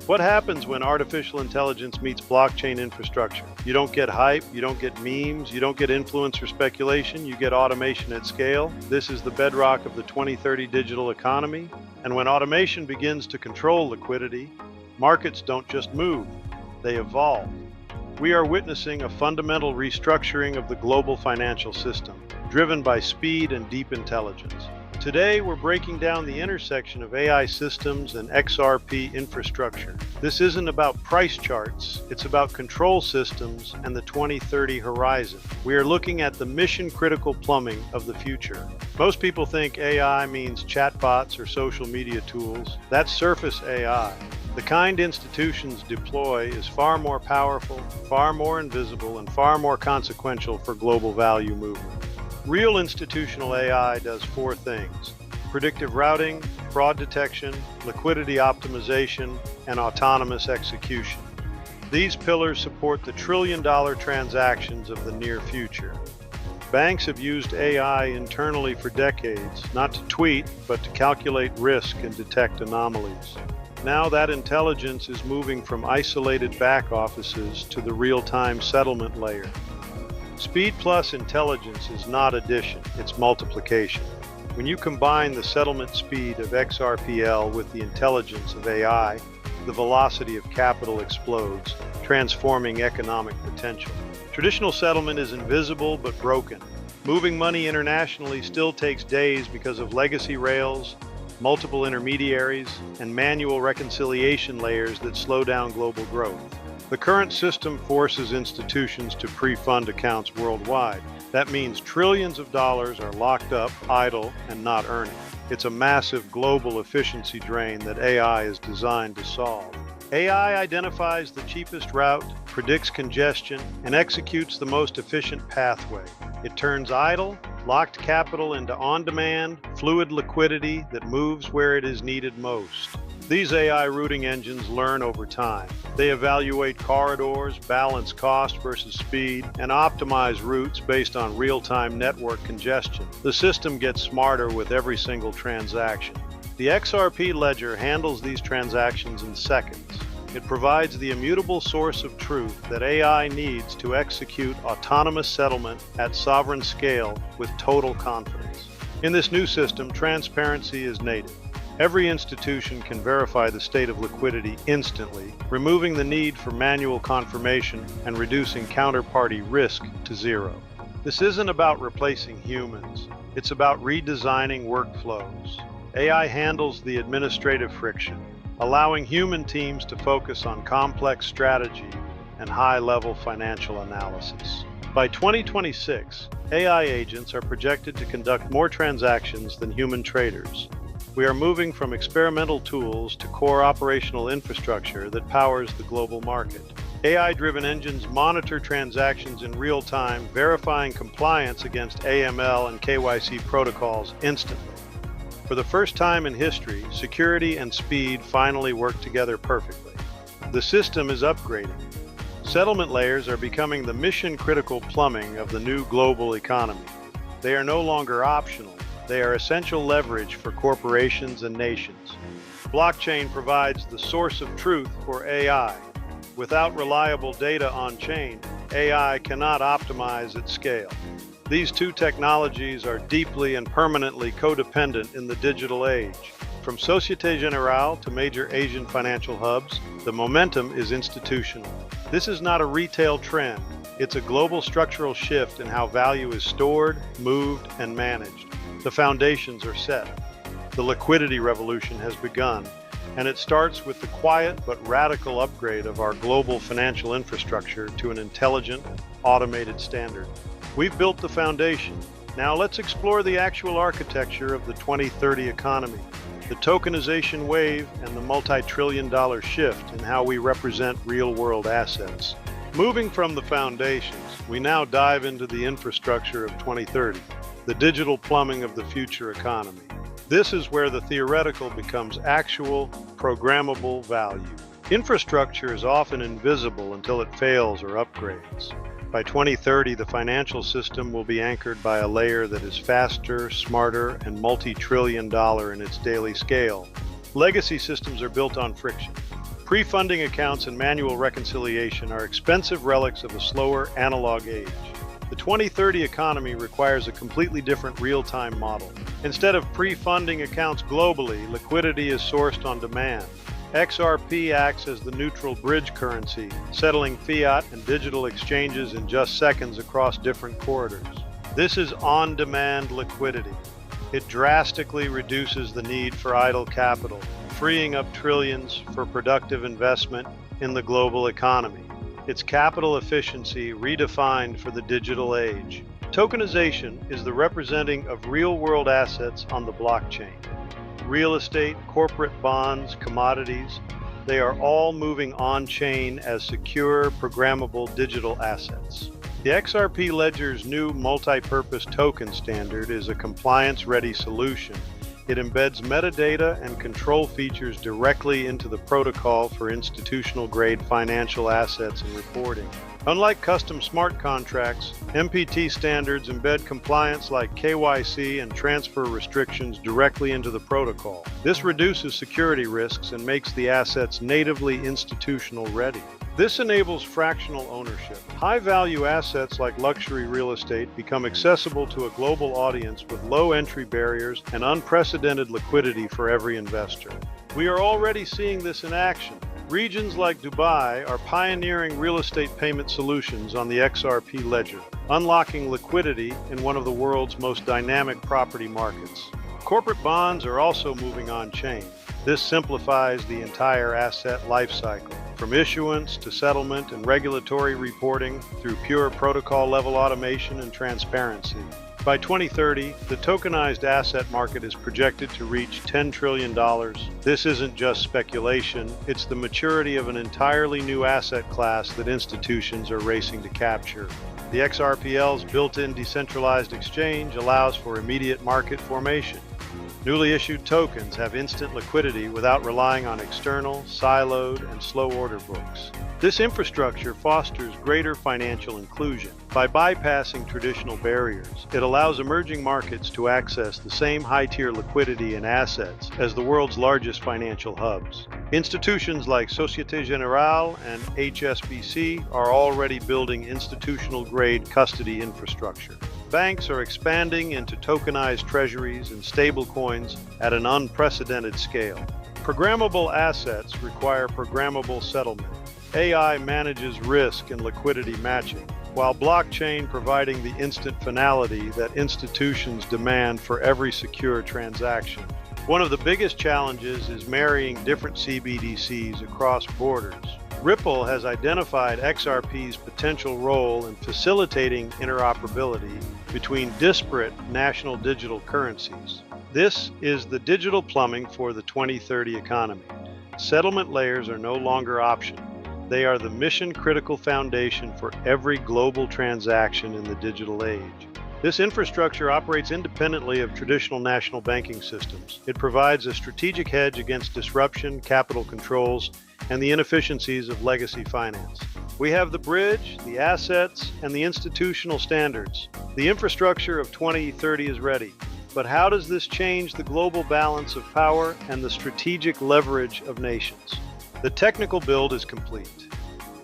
What happens when artificial intelligence meets blockchain infrastructure? You don't get hype, you don't get memes, you don't get influence or speculation, you get automation at scale. This is the bedrock of the 2030 digital economy. And when automation begins to control liquidity, markets don't just move, they evolve. We are witnessing a fundamental restructuring of the global financial system, driven by speed and deep intelligence. Today, we're breaking down the intersection of AI systems and XRP infrastructure. This isn't about price charts, it's about control systems and the 2030 horizon. We are looking at the mission-critical plumbing of the future. Most people think AI means chatbots or social media tools. That's surface AI. The kind institutions deploy is far more powerful, far more invisible, and far more consequential for global value movement. Real institutional AI does four things: predictive routing, fraud detection, liquidity optimization, and autonomous execution. These pillars support the trillion-dollar transactions of the near future. Banks have used AI internally for decades, not to tweet, but to calculate risk and detect anomalies. Now that intelligence is moving from isolated back offices to the real-time settlement layer. Speed plus intelligence is not addition, it's multiplication. When you combine the settlement speed of XRPL with the intelligence of AI, the velocity of capital explodes, transforming economic potential. Traditional settlement is invisible but broken. Moving money internationally still takes days because of legacy rails, multiple intermediaries, and manual reconciliation layers that slow down global growth. The current system forces institutions to pre-fund accounts worldwide. That means trillions of dollars are locked up, idle, and not earning. It's a massive global efficiency drain that AI is designed to solve. AI identifies the cheapest route, predicts congestion, and executes the most efficient pathway. It turns idle, locked capital into on-demand, fluid liquidity that moves where it is needed most. These AI routing engines learn over time. They evaluate corridors, balance cost versus speed, and optimize routes based on real-time network congestion. The system gets smarter with every single transaction. The XRP ledger handles these transactions in seconds. It provides the immutable source of truth that AI needs to execute autonomous settlement at sovereign scale with total confidence. In this new system, transparency is native. Every institution can verify the state of liquidity instantly, removing the need for manual confirmation and reducing counterparty risk to zero. This isn't about replacing humans. It's about redesigning workflows. AI handles the administrative friction, allowing human teams to focus on complex strategy and high-level financial analysis. By 2026, AI agents are projected to conduct more transactions than human traders. We are moving from experimental tools to core operational infrastructure that powers the global market. AI-driven engines monitor transactions in real time, verifying compliance against AML and KYC protocols instantly. For the first time in history, security and speed finally work together perfectly. The system is upgrading. Settlement layers are becoming the mission-critical plumbing of the new global economy. They are no longer optional. They are essential leverage for corporations and nations. Blockchain provides the source of truth for AI. Without reliable data on-chain, AI cannot optimize at scale. These two technologies are deeply and permanently codependent in the digital age. From Société Générale to major Asian financial hubs, the momentum is institutional. This is not a retail trend. It's a global structural shift in how value is stored, moved, and managed. The foundations are set. The liquidity revolution has begun, and it starts with the quiet but radical upgrade of our global financial infrastructure to an intelligent, automated standard. We've built the foundation. Now let's explore the actual architecture of the 2030 economy, the tokenization wave, and the multi-trillion-dollar shift in how we represent real-world assets. Moving from the foundations, we now dive into the infrastructure of 2030. The digital plumbing of the future economy. This is where the theoretical becomes actual, programmable value. Infrastructure is often invisible until it fails or upgrades. By 2030, the financial system will be anchored by a layer that is faster, smarter, and multi-trillion-dollar in its daily scale. Legacy systems are built on friction. Pre-funding accounts and manual reconciliation are expensive relics of a slower analog age. The 2030 economy requires a completely different real-time model. Instead of pre-funding accounts globally, liquidity is sourced on demand. XRP acts as the neutral bridge currency, settling fiat and digital exchanges in just seconds across different corridors. This is on-demand liquidity. It drastically reduces the need for idle capital, freeing up trillions for productive investment in the global economy. It's capital efficiency redefined for the digital age. Tokenization is the representing of real-world assets on the blockchain. Real estate, corporate bonds, commodities, they are all moving on-chain as secure, programmable digital assets. The XRP Ledger's new multi-purpose token standard is a compliance-ready solution. It embeds metadata and control features directly into the protocol for institutional-grade financial assets and reporting. Unlike custom smart contracts, MPT standards embed compliance like KYC and transfer restrictions directly into the protocol. This reduces security risks and makes the assets natively institutional ready. This enables fractional ownership. High-value assets like luxury real estate become accessible to a global audience with low entry barriers and unprecedented liquidity for every investor. We are already seeing this in action. Regions like Dubai are pioneering real estate payment solutions on the XRP Ledger, unlocking liquidity in one of the world's most dynamic property markets. Corporate bonds are also moving on-chain. This simplifies the entire asset lifecycle, from issuance to settlement and regulatory reporting through pure protocol-level automation and transparency. By 2030, the tokenized asset market is projected to reach $10 trillion. This isn't just speculation, it's the maturity of an entirely new asset class that institutions are racing to capture. The XRPL's built-in decentralized exchange allows for immediate market formation. Newly issued tokens have instant liquidity without relying on external, siloed, and slow order books. This infrastructure fosters greater financial inclusion. By bypassing traditional barriers, it allows emerging markets to access the same high-tier liquidity and assets as the world's largest financial hubs. Institutions like Societe Generale and HSBC are already building institutional-grade custody infrastructure. Banks are expanding into tokenized treasuries and stablecoins at an unprecedented scale. Programmable assets require programmable settlement. AI manages risk and liquidity matching, while blockchain providing the instant finality that institutions demand for every secure transaction. One of the biggest challenges is marrying different CBDCs across borders. Ripple has identified XRP's potential role in facilitating interoperability between disparate national digital currencies. This is the digital plumbing for the 2030 economy. Settlement layers are no longer optional. They are the mission-critical foundation for every global transaction in the digital age. This infrastructure operates independently of traditional national banking systems. It provides a strategic hedge against disruption, capital controls, and the inefficiencies of legacy finance. We have the bridge, the assets, and the institutional standards. The infrastructure of 2030 is ready. But how does this change the global balance of power and the strategic leverage of nations? The technical build is complete.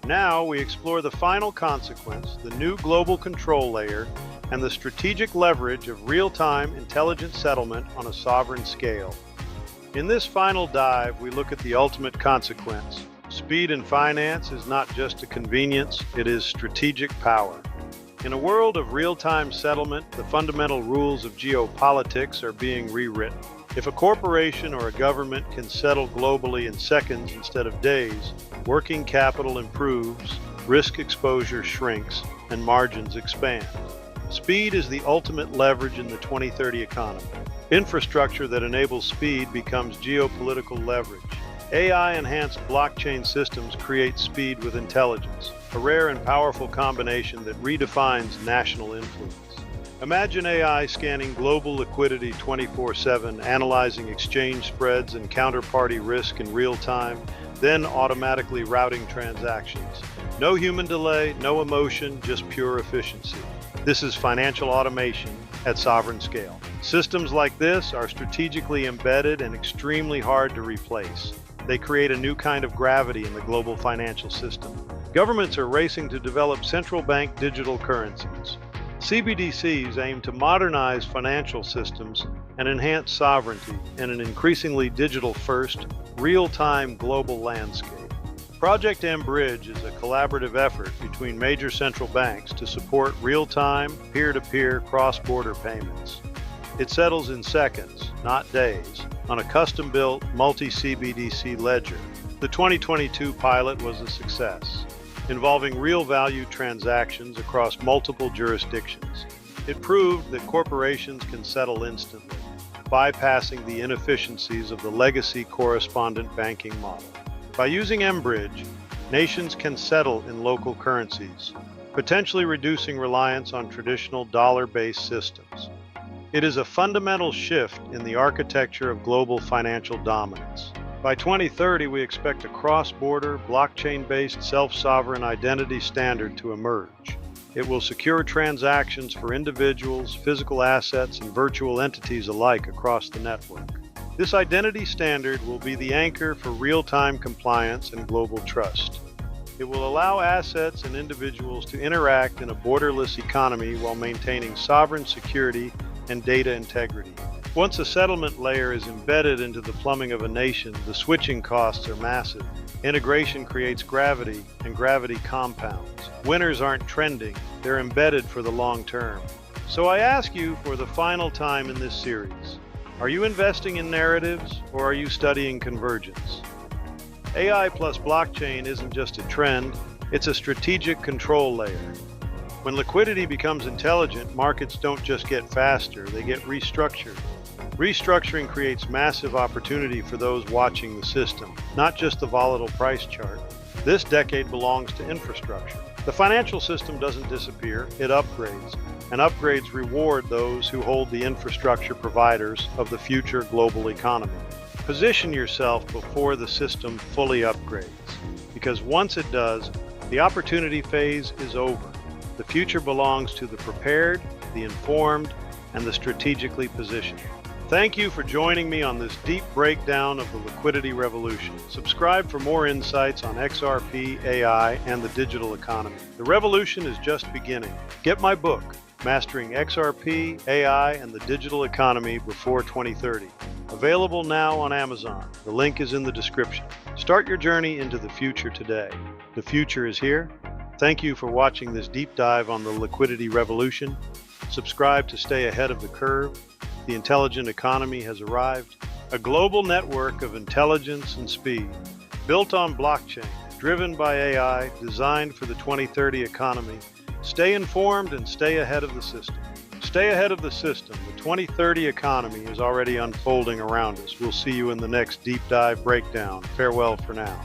Now we explore the final consequence, the new global control layer, and the strategic leverage of real-time intelligent settlement on a sovereign scale. In this final dive, we look at the ultimate consequence. Speed in finance is not just a convenience, it is strategic power. In a world of real-time settlement, the fundamental rules of geopolitics are being rewritten. If a corporation or a government can settle globally in seconds instead of days, working capital improves, risk exposure shrinks, and margins expand. Speed is the ultimate leverage in the 2030 economy. Infrastructure that enables speed becomes geopolitical leverage. AI-enhanced blockchain systems create speed with intelligence, a rare and powerful combination that redefines national influence. Imagine AI scanning global liquidity 24/7, analyzing exchange spreads and counterparty risk in real time, then automatically routing transactions. No human delay, no emotion, just pure efficiency. This is financial automation at sovereign scale. Systems like this are strategically embedded and extremely hard to replace. They create a new kind of gravity in the global financial system. Governments are racing to develop central bank digital currencies. CBDCs aim to modernize financial systems and enhance sovereignty in an increasingly digital-first, real-time global landscape. Project mBridge is a collaborative effort between major central banks to support real-time, peer-to-peer, cross-border payments. It settles in seconds, not days, on a custom-built multi-CBDC ledger. The 2022 pilot was a success, involving real-value transactions across multiple jurisdictions. It proved that corporations can settle instantly, bypassing the inefficiencies of the legacy correspondent banking model. By using mBridge, nations can settle in local currencies, potentially reducing reliance on traditional dollar-based systems. It is a fundamental shift in the architecture of global financial dominance. By 2030, we expect a cross-border, blockchain-based, self-sovereign identity standard to emerge. It will secure transactions for individuals, physical assets, and virtual entities alike across the network. This identity standard will be the anchor for real-time compliance and global trust. It will allow assets and individuals to interact in a borderless economy while maintaining sovereign security and data integrity. Once a settlement layer is embedded into the plumbing of a nation, the switching costs are massive. Integration creates gravity, and gravity compounds. Winners aren't trending, they're embedded for the long term. So I ask you for the final time in this series, are you investing in narratives, or are you studying convergence? AI plus blockchain isn't just a trend, it's a strategic control layer. When liquidity becomes intelligent, markets don't just get faster, they get restructured. Restructuring creates massive opportunity for those watching the system, not just the volatile price chart. This decade belongs to infrastructure. The financial system doesn't disappear, it upgrades, and upgrades reward those who hold the infrastructure providers of the future global economy. Position yourself before the system fully upgrades, because once it does, the opportunity phase is over. The future belongs to the prepared, the informed, and the strategically positioned. Thank you for joining me on this deep breakdown of the liquidity revolution. Subscribe for more insights on XRP, AI, and the digital economy. The revolution is just beginning. Get my book, Mastering XRP, AI, and the Digital Economy Before 2030. Available now on Amazon. The link is in the description. Start your journey into the future today. The future is here. Thank you for watching this deep dive on the liquidity revolution. Subscribe to stay ahead of the curve. The intelligent economy has arrived. A global network of intelligence and speed, built on blockchain, driven by AI, designed for the 2030 economy. Stay informed and stay ahead of the system. Stay ahead of the system. The 2030 economy is already unfolding around us. We'll see you in the next deep dive breakdown. Farewell for now.